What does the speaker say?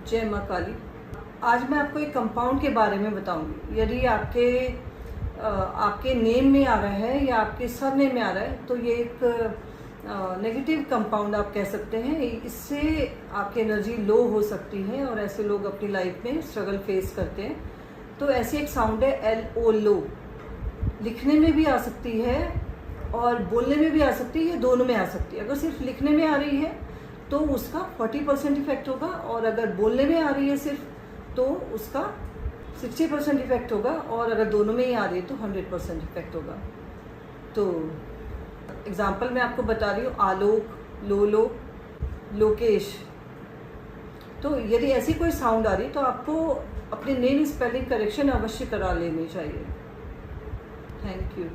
जय माँ काली। आज मैं आपको एक कंपाउंड के बारे में बताऊंगी। यदि आपके नेम में आ रहा है या आपके सरनेम में आ रहा है तो ये एक नेगेटिव कंपाउंड आप कह सकते हैं। इससे आपकी एनर्जी लो हो सकती है और ऐसे लोग अपनी लाइफ में स्ट्रगल फेस करते हैं। तो ऐसी एक साउंड है LO, लो। लिखने में भी आ सकती है और बोलने में भी आ सकती है, दोनों में आ सकती है। अगर सिर्फ लिखने में आ रही है तो उसका 40% इफेक्ट होगा, और अगर बोलने में आ रही है सिर्फ तो उसका 60% इफेक्ट होगा, और अगर दोनों में ही आ रही है तो 100% इफेक्ट होगा। तो एग्जाम्पल मैं आपको बता रही हूँ, आलोक, लोलो, लोकेश। तो यदि ऐसी कोई साउंड आ रही तो आपको अपने नेम स्पेलिंग करेक्शन अवश्य करा लेनी चाहिए। Thank you.